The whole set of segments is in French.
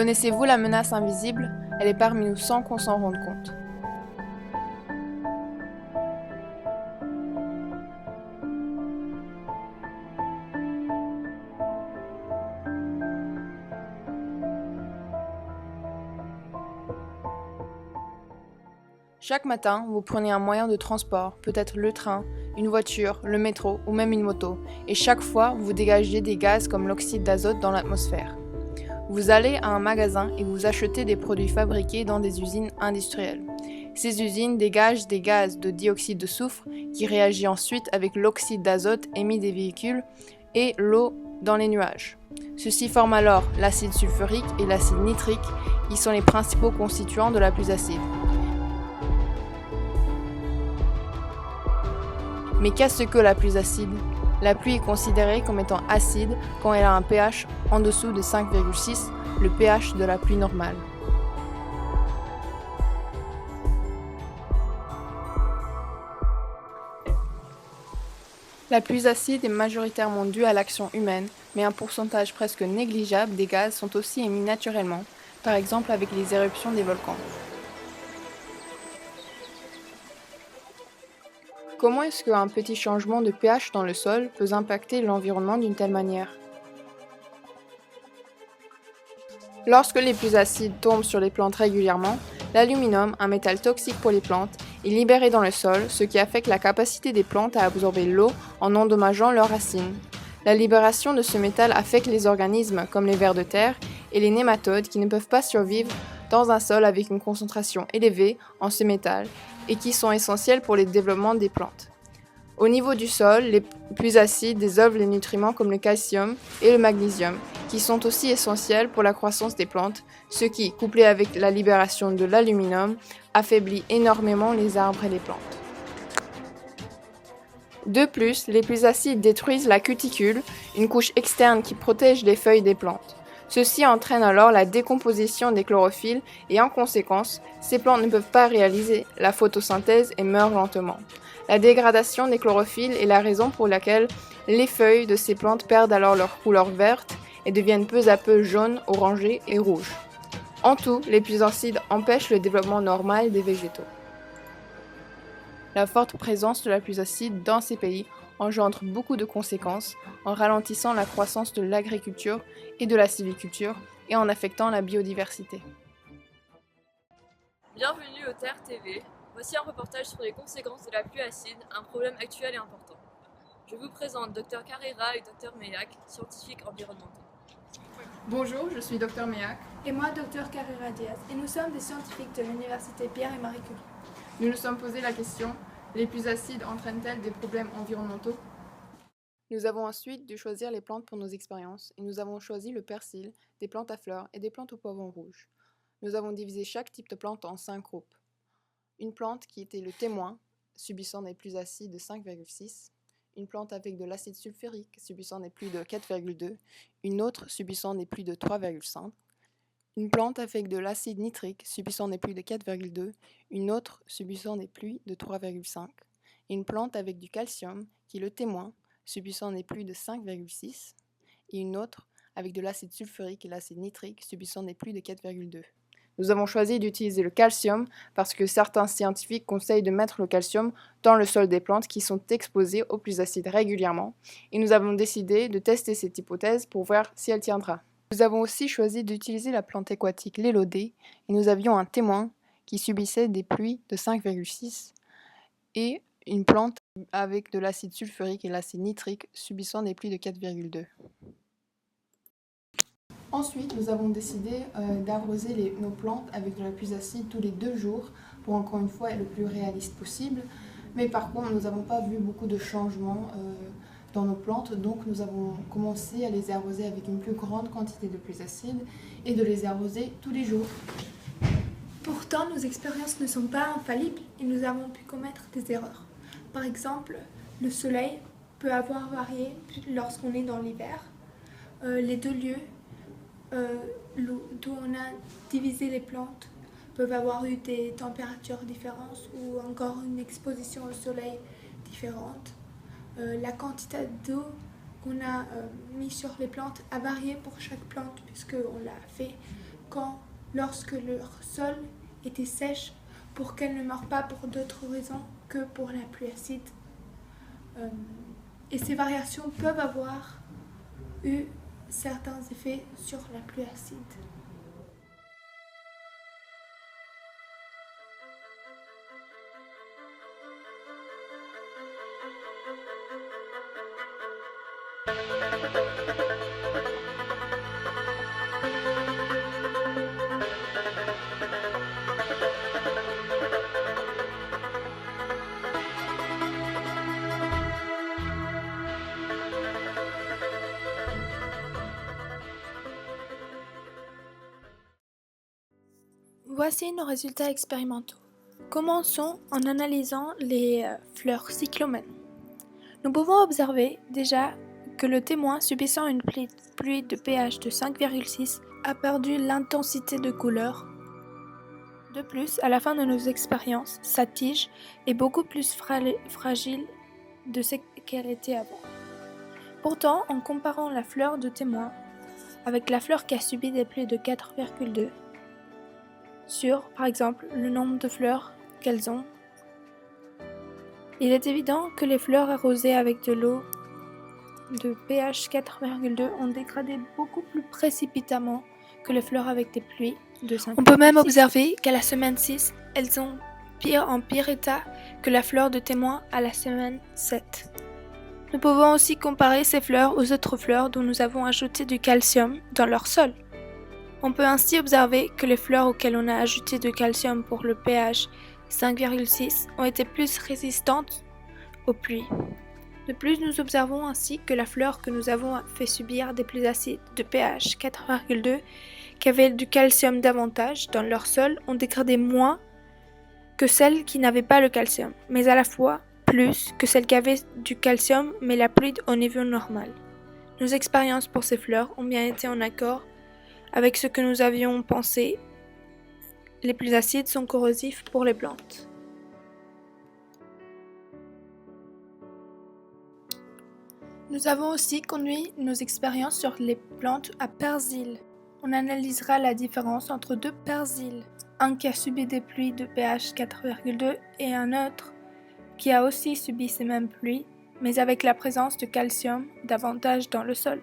Connaissez-vous la menace invisible? Elle est parmi nous sans qu'on s'en rende compte. Chaque matin, vous prenez un moyen de transport, peut-être le train, une voiture, le métro ou même une moto, et chaque fois, vous dégagez des gaz comme l'oxyde d'azote dans l'atmosphère. Vous allez à un magasin et vous achetez des produits fabriqués dans des usines industrielles. Ces usines dégagent des gaz de dioxyde de soufre qui réagit ensuite avec l'oxyde d'azote émis des véhicules et l'eau dans les nuages. Ceux-ci forment alors l'acide sulfurique et l'acide nitrique qui sont les principaux constituants de la pluie acide. Mais qu'est-ce que la pluie acide? La pluie est considérée comme étant acide quand elle a un pH en dessous de 5,6, le pH de la pluie normale. La pluie acide est majoritairement due à l'action humaine, mais un pourcentage presque négligeable des gaz sont aussi émis naturellement, par exemple avec les éruptions des volcans. Comment est-ce qu'un petit changement de pH dans le sol peut impacter l'environnement d'une telle manière? Lorsque les pluies acides tombent sur les plantes régulièrement, l'aluminium, un métal toxique pour les plantes, est libéré dans le sol, ce qui affecte la capacité des plantes à absorber l'eau en endommageant leurs racines. La libération de ce métal affecte les organismes comme les vers de terre et les nématodes qui ne peuvent pas survivre dans un sol avec une concentration élevée en ce métal et qui sont essentiels pour le développement des plantes. Au niveau du sol, les pluies acides dissolvent les nutriments comme le calcium et le magnésium, qui sont aussi essentiels pour la croissance des plantes, ce qui, couplé avec la libération de l'aluminium, affaiblit énormément les arbres et les plantes. De plus, les pluies acides détruisent la cuticule, une couche externe qui protège les feuilles des plantes. Ceci entraîne alors la décomposition des chlorophylles et en conséquence, ces plantes ne peuvent pas réaliser la photosynthèse et meurent lentement. La dégradation des chlorophylles est la raison pour laquelle les feuilles de ces plantes perdent alors leur couleur verte et deviennent peu à peu jaunes, orangées et rouges. En tout, les pluies acides empêchent le développement normal des végétaux. La forte présence de la pluie acide dans ces pays engendre beaucoup de conséquences en ralentissant la croissance de l'agriculture et de la sylviculture et en affectant la biodiversité. Bienvenue au Terre TV. Voici un reportage sur les conséquences de la pluie acide, un problème actuel et important. Je vous présente Dr Carrera et Dr Meilhac, scientifiques environnementaux. Bonjour, je suis Dr Meilhac. Et moi, Dr Carrera Diaz, et nous sommes des scientifiques de l'Université Pierre et Marie Curie. Nous nous sommes posé la question, les pluies acides entraînent-elles des problèmes environnementaux? Nous avons ensuite dû choisir les plantes pour nos expériences, et nous avons choisi le persil, des plantes à fleurs et des plantes au poivron rouge. Nous avons divisé chaque type de plante en 5 groupes. Une plante qui était le témoin, subissant des pluies acides de 5,6, une plante avec de l'acide sulfurique subissant des pluies de 4,2, une autre subissant des pluies de 3,5, une plante avec de l'acide nitrique subissant des pluies de 4,2, une autre subissant des pluies de 3,5, et une plante avec du calcium, qui est le témoin, subissant des pluies de 5,6, et une autre avec de l'acide sulfurique et l'acide nitrique subissant des pluies de 4,2. Nous avons choisi d'utiliser le calcium parce que certains scientifiques conseillent de mettre le calcium dans le sol des plantes qui sont exposées aux pluies acides régulièrement, et nous avons décidé de tester cette hypothèse pour voir si elle tiendra. Nous avons aussi choisi d'utiliser la plante aquatique l'élodée, et nous avions un témoin qui subissait des pluies de 5,6 et une plante avec de l'acide sulfurique et l'acide nitrique subissant des pluies de 4,2. Ensuite, nous avons décidé d'arroser nos plantes avec de la pluie acide tous les 2 jours pour encore une fois être le plus réaliste possible. Mais par contre, nous n'avons pas vu beaucoup de changements dans nos plantes, donc nous avons commencé à les arroser avec une plus grande quantité de pluie acide et de les arroser tous les jours. Pourtant, nos expériences ne sont pas infaillibles et nous avons pu commettre des erreurs. Par exemple, le soleil peut avoir varié lorsqu'on est dans l'hiver. Les 2 lieux d'où on a divisé les plantes peuvent avoir eu des températures différentes ou encore une exposition au soleil différente. La quantité d'eau qu'on a mis sur les plantes a varié pour chaque plante puisqu'on l'a fait lorsque leur sol était sèche pour qu'elles ne meurent pas pour d'autres raisons que pour la pluie acide. Et ces variations peuvent avoir eu certains effets sur la pluie acide. Voici nos résultats expérimentaux. Commençons en analysant les fleurs cyclomènes. Nous pouvons observer déjà que le témoin subissant une pluie de pH de 5,6 a perdu l'intensité de couleur. De plus, à la fin de nos expériences, sa tige est beaucoup plus fragile de ce qu'elle était avant. Pourtant, en comparant la fleur de témoin avec la fleur qui a subi des pluies de 4,2 sur, par exemple, le nombre de fleurs qu'elles ont, il est évident que les fleurs arrosées avec de l'eau de pH 4,2 ont dégradé beaucoup plus précipitamment que les fleurs avec des pluies de 5,6. On peut même observer qu'à la semaine 6, elles sont en pire état que la fleur de témoin à la semaine 7. Nous pouvons aussi comparer ces fleurs aux autres fleurs dont nous avons ajouté du calcium dans leur sol. On peut ainsi observer que les fleurs auxquelles on a ajouté du calcium pour le pH 5,6 ont été plus résistantes aux pluies. De plus, nous observons ainsi que la fleur que nous avons fait subir des pluies acides de pH 4,2 qui avaient du calcium davantage dans leur sol ont dégradé moins que celles qui n'avaient pas le calcium, mais à la fois plus que celles qui avaient du calcium mais la pluie au niveau normal. Nos expériences pour ces fleurs ont bien été en accord avec ce que nous avions pensé. Les pluies acides sont corrosifs pour les plantes. Nous avons aussi conduit nos expériences sur les plantes à persil. On analysera la différence entre deux persils, un qui a subi des pluies de pH 4,2 et un autre qui a aussi subi ces mêmes pluies, mais avec la présence de calcium davantage dans le sol.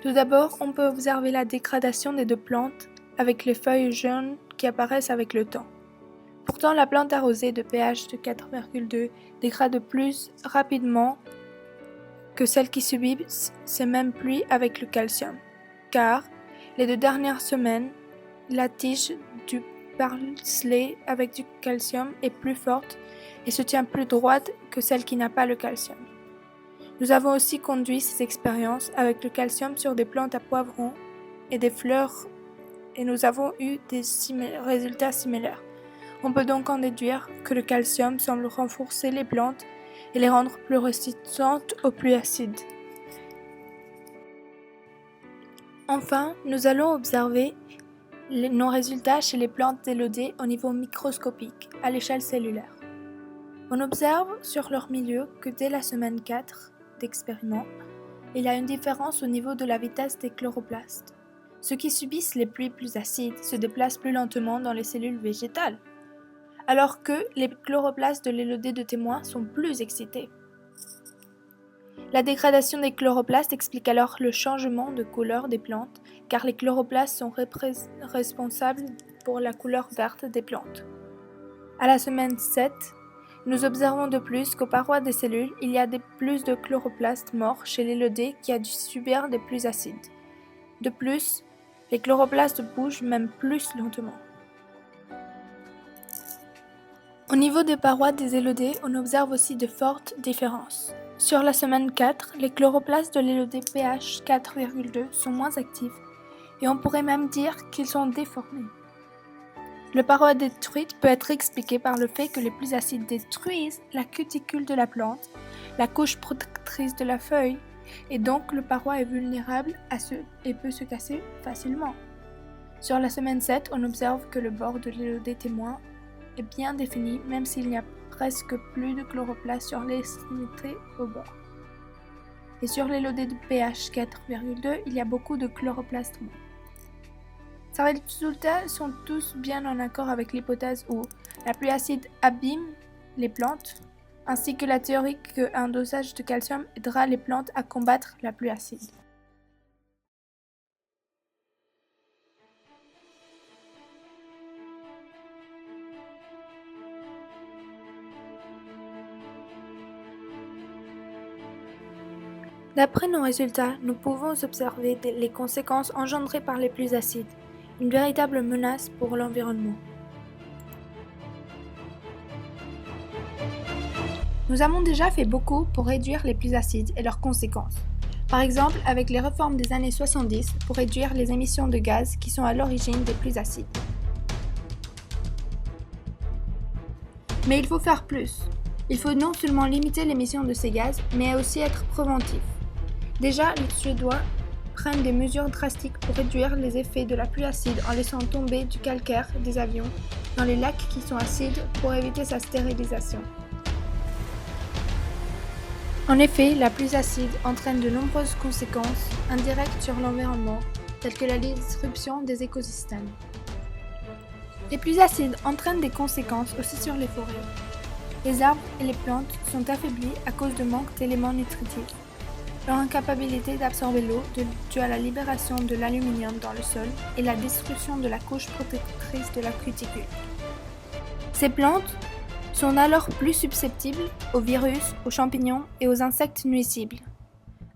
Tout d'abord, on peut observer la dégradation des deux plantes avec les feuilles jaunes qui apparaissent avec le temps. Pourtant, la plante arrosée de pH de 4,2 dégrade plus rapidement que celle qui subit ces mêmes pluies avec le calcium, car les 2 dernières semaines, la tige du parsley avec du calcium est plus forte et se tient plus droite que celle qui n'a pas le calcium. Nous avons aussi conduit ces expériences avec le calcium sur des plantes à poivrons et des fleurs et nous avons eu des résultats similaires. On peut donc en déduire que le calcium semble renforcer les plantes et les rendre plus résistantes aux pluies acides. Enfin, nous allons observer nos résultats chez les plantes élodées au niveau microscopique, à l'échelle cellulaire. On observe sur leur milieu que dès la semaine 4 d'expériment, il y a une différence au niveau de la vitesse des chloroplastes. Ceux qui subissent les pluies plus acides se déplacent plus lentement dans les cellules végétales, alors que les chloroplastes de l'élodée de témoin sont plus excités. La dégradation des chloroplastes explique alors le changement de couleur des plantes, car les chloroplastes sont responsables pour la couleur verte des plantes. À la semaine 7, nous observons de plus qu'aux parois des cellules, il y a plus de chloroplastes morts chez l'élodée qui a dû subir des pluies acides. De plus, les chloroplastes bougent même plus lentement. Au niveau des parois des élodées, on observe aussi de fortes différences. Sur la semaine 4, les chloroplastes de l'élodée pH 4,2 sont moins actifs et on pourrait même dire qu'ils sont déformés. Le paroi détruite peut être expliqué par le fait que les pluies acides détruisent la cuticule de la plante, la couche protectrice de la feuille, et donc le paroi est vulnérable et peut se casser facilement. Sur la semaine 7, on observe que le bord de l'élodée témoin est bien défini, même s'il n'y a presque plus de chloroplastes sur l'extrémité au bord. Et sur l'élodée de pH 4,2, il y a beaucoup de chloroplastes morts. Ces résultats sont tous bien en accord avec l'hypothèse où la pluie acide abîme les plantes, ainsi que la théorie qu'un dosage de calcium aidera les plantes à combattre la pluie acide. D'après nos résultats, nous pouvons observer les conséquences engendrées par les pluies acides, une véritable menace pour l'environnement. Nous avons déjà fait beaucoup pour réduire les pluies acides et leurs conséquences. Par exemple, avec les réformes des années 70 pour réduire les émissions de gaz qui sont à l'origine des pluies acides. Mais il faut faire plus. Il faut non seulement limiter l'émission de ces gaz, mais aussi être préventif. Déjà, les Suédois prennent des mesures drastiques pour réduire les effets de la pluie acide en laissant tomber du calcaire des avions dans les lacs qui sont acides pour éviter sa stérilisation. En effet, la pluie acide entraîne de nombreuses conséquences indirectes sur l'environnement, telles que la disruption des écosystèmes. Les pluies acides entraînent des conséquences aussi sur les forêts. Les arbres et les plantes sont affaiblis à cause de manque d'éléments nutritifs. Leur incapacité d'absorber l'eau due à la libération de l'aluminium dans le sol et la destruction de la couche protectrice de la cuticule. Ces plantes sont alors plus susceptibles aux virus, aux champignons et aux insectes nuisibles.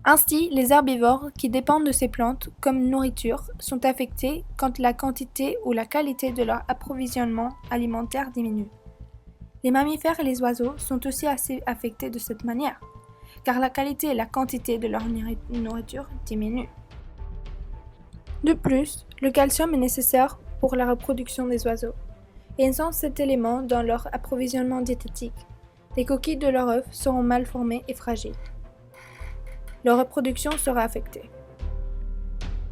Ainsi, les herbivores qui dépendent de ces plantes comme nourriture sont affectés quand la quantité ou la qualité de leur approvisionnement alimentaire diminue. Les mammifères et les oiseaux sont aussi assez affectés de cette manière, car la qualité et la quantité de leur nourriture diminuent. De plus, le calcium est nécessaire pour la reproduction des oiseaux, et sans cet élément dans leur approvisionnement diététique, les coquilles de leurs œufs seront mal formées et fragiles. Leur reproduction sera affectée.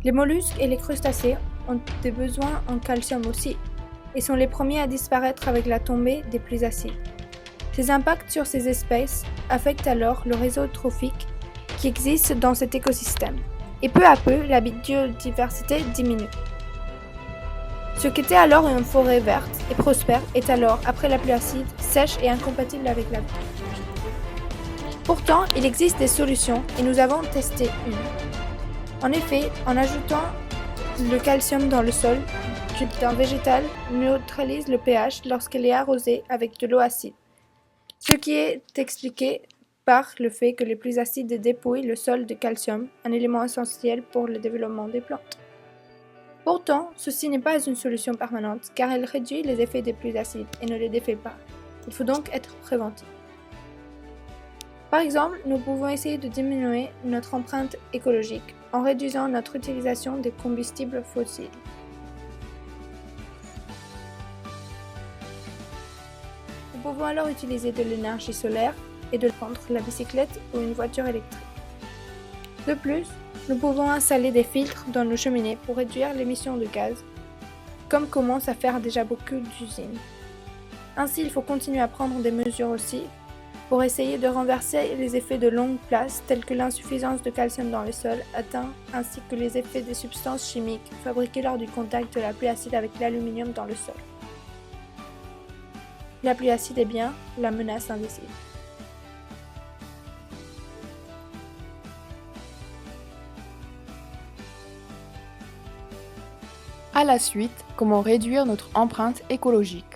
Les mollusques et les crustacés ont des besoins en calcium aussi, et sont les premiers à disparaître avec la tombée des pluies acides. Ces impacts sur ces espèces affectent alors le réseau trophique qui existe dans cet écosystème, et peu à peu, la biodiversité diminue. Ce qui était alors une forêt verte et prospère est alors, après la pluie acide, sèche et incompatible avec la vie. Pourtant, il existe des solutions et nous avons testé une. En effet, en ajoutant le calcium dans le sol, d'un végétal neutralise le pH lorsqu'elle est arrosée avec de l'eau acide, ce qui est expliqué par le fait que les pluies acides dépouillent le sol de calcium, un élément essentiel pour le développement des plantes. Pourtant, ceci n'est pas une solution permanente car elle réduit les effets des pluies acides et ne les défait pas. Il faut donc être préventif. Par exemple, nous pouvons essayer de diminuer notre empreinte écologique en réduisant notre utilisation des combustibles fossiles. Nous pouvons alors utiliser de l'énergie solaire et de prendre la bicyclette ou une voiture électrique. De plus, nous pouvons installer des filtres dans nos cheminées pour réduire l'émission de gaz, comme commencent à faire déjà beaucoup d'usines. Ainsi, il faut continuer à prendre des mesures aussi pour essayer de renverser les effets de longue place tels que l'insuffisance de calcium dans le sol atteint ainsi que les effets des substances chimiques fabriquées lors du contact de la pluie acide avec l'aluminium dans le sol. La pluie acide est bien la menace invisible. À la suite, comment réduire notre empreinte écologique.